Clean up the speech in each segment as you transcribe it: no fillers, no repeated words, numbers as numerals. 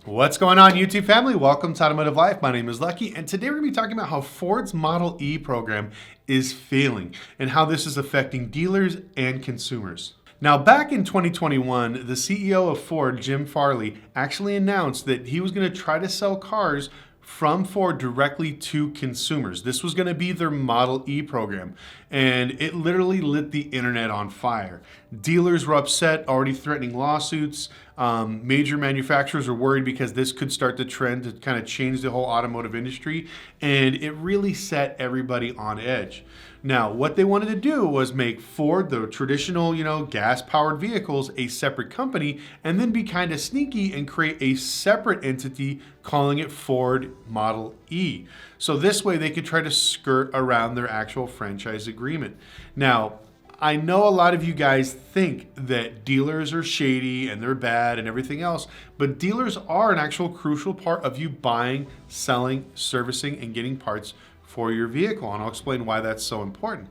What's going on, YouTube family? Welcome to Automotive Life. My name is Lucky, and today we're going to be talking about how Ford's Model E program is failing and how this is affecting dealers and consumers. Now, back in 2021, the CEO of Ford, Jim Farley, actually announced that he was going to try to sell cars from Ford directly to consumers. This was going to be their Model E program, and it literally lit the internet on fire. Dealers were upset, already threatening lawsuits. Major manufacturers are worried because this could start the trend to kind of change the whole automotive industry, and it really set everybody on edge. Now, what they wanted to do was make Ford, the traditional, gas-powered vehicles, a separate company, and then be kind of sneaky and create a separate entity calling it Ford Model E. So this way they could try to skirt around their actual franchise agreement. Now, I know a lot of you guys think that dealers are shady and they're bad and everything else, but dealers are an actual crucial part of you buying, selling, servicing, and getting parts for your vehicle, and I'll explain why that's so important.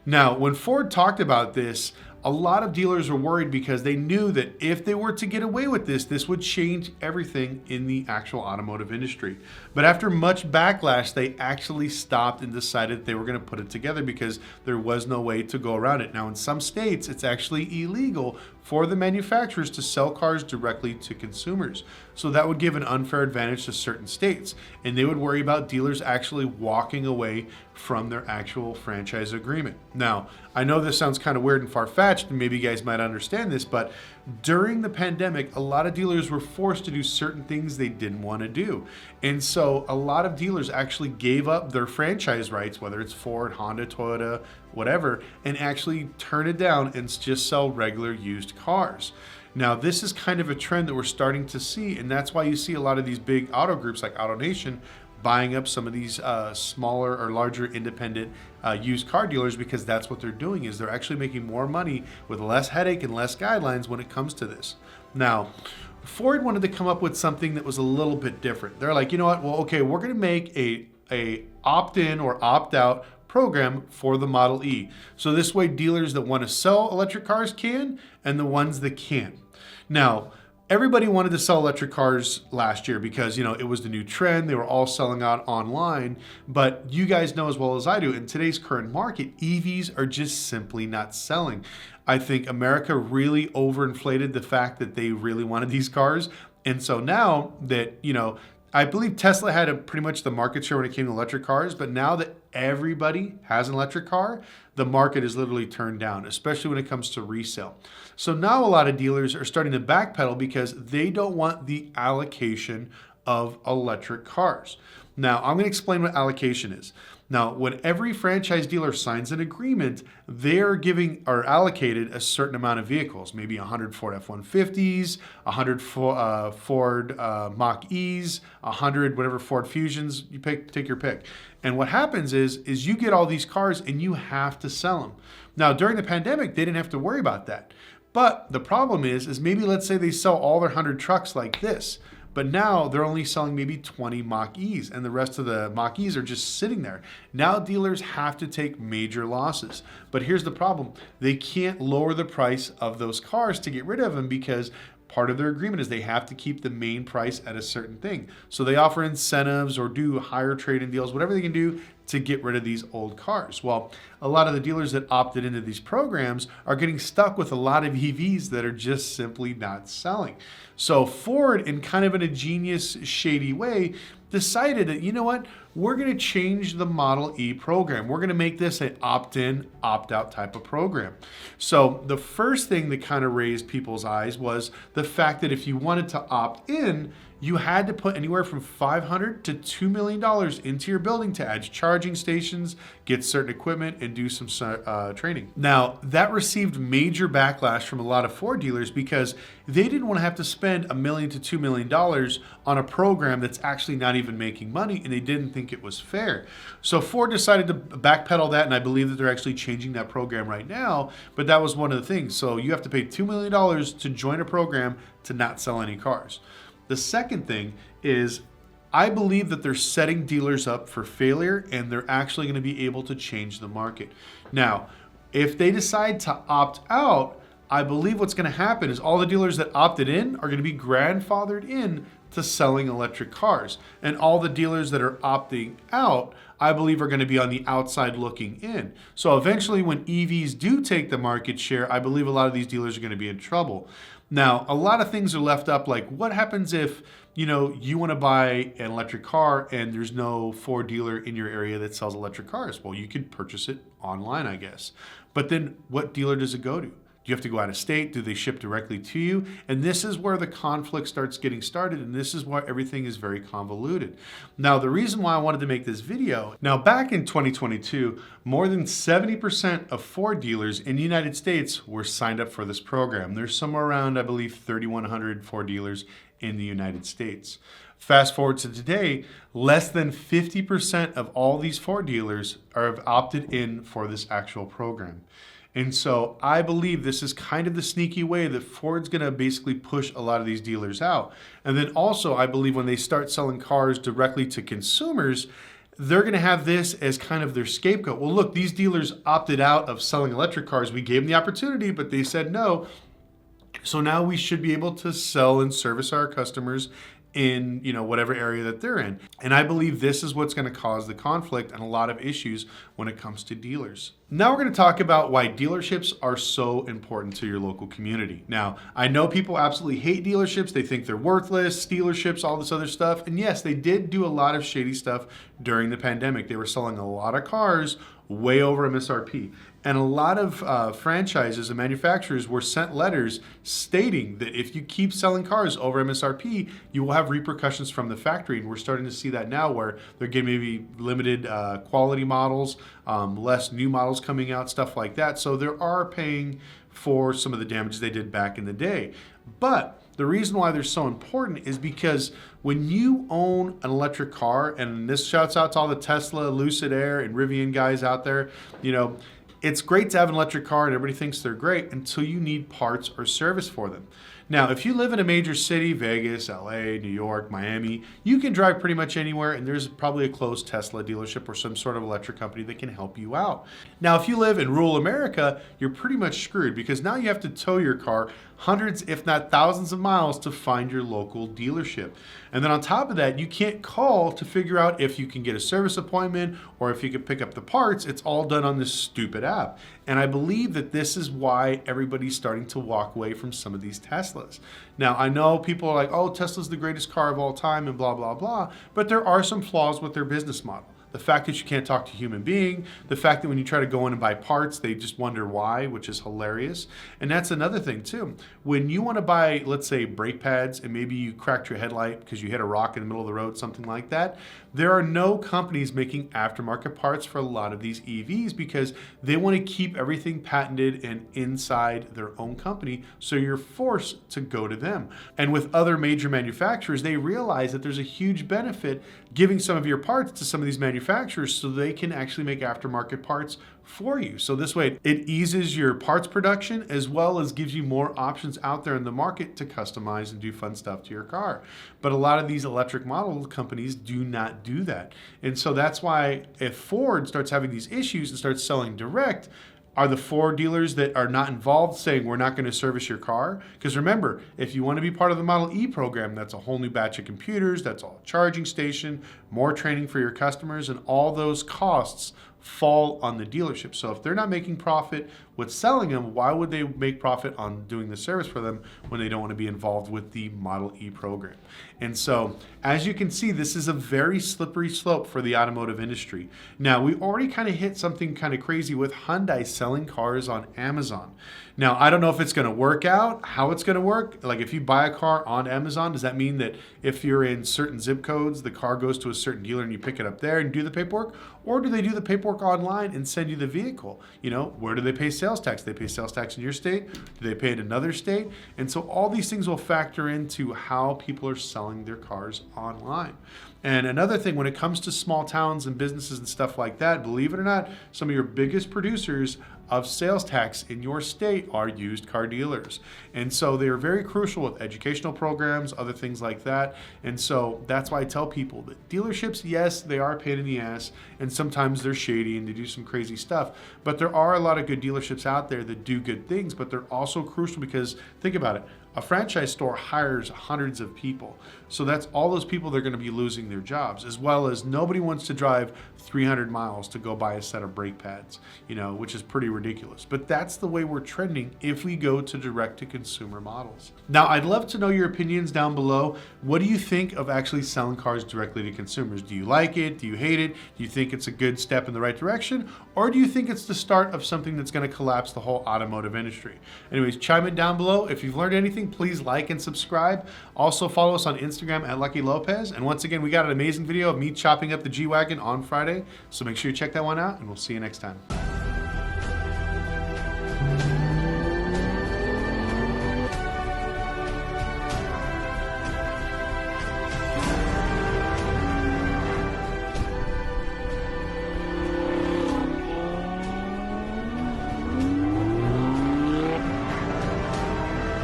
Now, when Ford talked about this, a lot of dealers were worried because they knew that if they were to get away with this would change everything in the actual automotive industry. But after much backlash, they actually stopped and decided that they were going to put it together because there was no way to go around it. Now, in some states, it's actually illegal for the manufacturers to sell cars directly to consumers. So that would give an unfair advantage to certain states, and they would worry about dealers actually walking away from their actual franchise agreement. Now, I know this sounds kind of weird and far-fetched, and maybe you guys might understand this, but during the pandemic, a lot of dealers were forced to do certain things they didn't want to do. And so a lot of dealers actually gave up their franchise rights, whether it's Ford, Honda, Toyota, whatever, and actually turn it down and just sell regular used cars. Now, this is kind of a trend that we're starting to see, and that's why you see a lot of these big auto groups like AutoNation buying up some of these smaller or larger independent used car dealers, because that's what they're doing, is they're actually making more money with less headache and less guidelines when it comes to this. Now, Ford wanted to come up with something that was a little bit different. They're like, you know what? Well, okay, we're going to make a opt-in or opt-out program for the Model E. So this way dealers that want to sell electric cars can, and the ones that can't. Now, everybody wanted to sell electric cars last year because, it was the new trend. They were all selling out online. But you guys know as well as I do, in today's current market, EVs are just simply not selling. I think America really overinflated the fact that they really wanted these cars. And so now that, I believe Tesla had pretty much the market share when it came to electric cars, but now that everybody has an electric car, the market is literally turned down, especially when it comes to resale. So now a lot of dealers are starting to backpedal because they don't want the allocation of electric cars. Now, I'm going to explain what allocation is. Now, when every franchise dealer signs an agreement, they're allocated a certain amount of vehicles, maybe 100 Ford F-150s, 100 Ford Mach-E's, 100 whatever Ford Fusions, you pick, take your pick. And what happens is you get all these cars and you have to sell them. Now, during the pandemic, they didn't have to worry about that. But the problem is maybe let's say they sell all their 100 trucks like this. But now they're only selling maybe 20 Mach-E's, and the rest of the Mach-E's are just sitting there. Now dealers have to take major losses. But here's the problem. They can't lower the price of those cars to get rid of them because part of their agreement is they have to keep the main price at a certain thing. So they offer incentives or do higher trade-in deals, whatever they can do to get rid of these old cars. Well, a lot of the dealers that opted into these programs are getting stuck with a lot of EVs that are just simply not selling. So Ford, in kind of an ingenious, shady way, decided that, you know what, we're going to change the Model E program. We're going to make this an opt-in, opt-out type of program. So the first thing that kind of raised people's eyes was the fact that if you wanted to opt in, you had to put anywhere from $500 to $2 million into your building to add charging stations, get certain equipment, and do some training. Now, that received major backlash from a lot of Ford dealers because they didn't want to have to spend $1 million to $2 million on a program that's actually not even making money, and they didn't think it was fair. So Ford decided to backpedal that, and I believe that they're actually changing that program right now, but that was one of the things. So you have to pay $2 million to join a program to not sell any cars. The second thing is I believe that they're setting dealers up for failure, and they're actually going to be able to change the market. Now, if they decide to opt out, I believe what's going to happen is all the dealers that opted in are going to be grandfathered in to selling electric cars. And all the dealers that are opting out, I believe, are going to be on the outside looking in. So eventually when EVs do take the market share, I believe a lot of these dealers are going to be in trouble. Now, a lot of things are left up, like what happens if you want to buy an electric car and there's no Ford dealer in your area that sells electric cars? Well, you could purchase it online, I guess. But then what dealer does it go to? Do you have to go out of state? Do they ship directly to you? And this is where the conflict starts getting started, and this is why everything is very convoluted. Now, the reason why I wanted to make this video, now back in 2022, more than 70% of Ford dealers in the United States were signed up for this program. There's somewhere around, I believe, 3,100 Ford dealers in the United States. Fast forward to today, less than 50% of all these Ford dealers have opted in for this actual program. And so I believe this is kind of the sneaky way that Ford's going to basically push a lot of these dealers out. And then also, I believe when they start selling cars directly to consumers, they're going to have this as kind of their scapegoat. Well, look, these dealers opted out of selling electric cars. We gave them the opportunity, but they said no. So now we should be able to sell and service our customers in whatever area that they're in. And I believe this is what's going to cause the conflict and a lot of issues when it comes to dealers. Now we're going to talk about why dealerships are so important to your local community. Now, I know people absolutely hate dealerships. They think they're worthless, dealerships, all this other stuff. And yes, they did do a lot of shady stuff during the pandemic. They were selling a lot of cars way over MSRP. And a lot of franchises and manufacturers were sent letters stating that if you keep selling cars over MSRP, you will have repercussions from the factory. And we're starting to see that now where they're getting maybe limited quality models, less new models coming out, stuff like that. So they are paying for some of the damages they did back in the day. But the reason why they're so important is because when you own an electric car, and this shouts out to all the Tesla, Lucid Air, and Rivian guys out there, it's great to have an electric car and everybody thinks they're great until you need parts or service for them. Now, if you live in a major city, Vegas, LA, New York, Miami, you can drive pretty much anywhere and there's probably a close Tesla dealership or some sort of electric company that can help you out. Now, if you live in rural America, you're pretty much screwed because now you have to tow your car hundreds, if not thousands of miles to find your local dealership. And then on top of that, you can't call to figure out if you can get a service appointment or if you can pick up the parts. It's all done on this stupid app. And I believe that this is why everybody's starting to walk away from some of these Teslas. Now, I know people are like, oh, Tesla's the greatest car of all time and blah, blah, blah. But there are some flaws with their business model. The fact that you can't talk to a human being, the fact that when you try to go in and buy parts, they just wonder why, which is hilarious. And that's another thing too. When you want to buy, let's say, brake pads, and maybe you cracked your headlight because you hit a rock in the middle of the road, something like that, there are no companies making aftermarket parts for a lot of these EVs because they want to keep everything patented and inside their own company, so you're forced to go to them. And with other major manufacturers, they realize that there's a huge benefit giving some of your parts to some of these manufacturers so they can actually make aftermarket parts for you. So this way it eases your parts production as well as gives you more options out there in the market to customize and do fun stuff to your car. But a lot of these electric model companies do not do that. And so that's why if Ford starts having these issues and starts selling direct, are the Ford dealers that are not involved saying we're not going to service your car? Because remember, if you want to be part of the Model E program, that's a whole new batch of computers, that's a charging station, more training for your customers, and all those costs fall on the dealership. So if they're not making profit with selling them, why would they make profit on doing the service for them when they don't want to be involved with the Model E program? And so, as you can see, this is a very slippery slope for the automotive industry. Now, we already kind of hit something kind of crazy with Hyundai selling cars on Amazon. Now, I don't know if it's going to work out, how it's going to work. Like if you buy a car on Amazon, does that mean that if you're in certain zip codes, the car goes to a certain dealer and you pick it up there and do the paperwork? Or do they do the paperwork online and send you the vehicle? Where do they pay sales tax? Do they pay sales tax in your state? Do they pay in another state? And so all these things will factor into how people are selling their cars online. And another thing, when it comes to small towns and businesses and stuff like that, believe it or not, some of your biggest producers of sales tax in your state are used car dealers. And so they're very crucial with educational programs, other things like that. And so that's why I tell people that dealerships, yes, they are a pain in the ass, and sometimes they're shady and they do some crazy stuff. But there are a lot of good dealerships out there that do good things, but they're also crucial because think about it. A franchise store hires hundreds of people. So that's all those people that are going to be losing their jobs, as well as nobody wants to drive 300 miles to go buy a set of brake pads, which is pretty ridiculous. But that's the way we're trending if we go to direct-to-consumer models. Now, I'd love to know your opinions down below. What do you think of actually selling cars directly to consumers? Do you like it? Do you hate it? Do you think it's a good step in the right direction? Or do you think it's the start of something that's going to collapse the whole automotive industry? Anyways, chime in down below. If you've learned anything, please like and subscribe. Also follow us on Instagram at Lucky Lopez. And once again, we got an amazing video of me chopping up the G-Wagon on Friday. So make sure you check that one out, and we'll see you next time.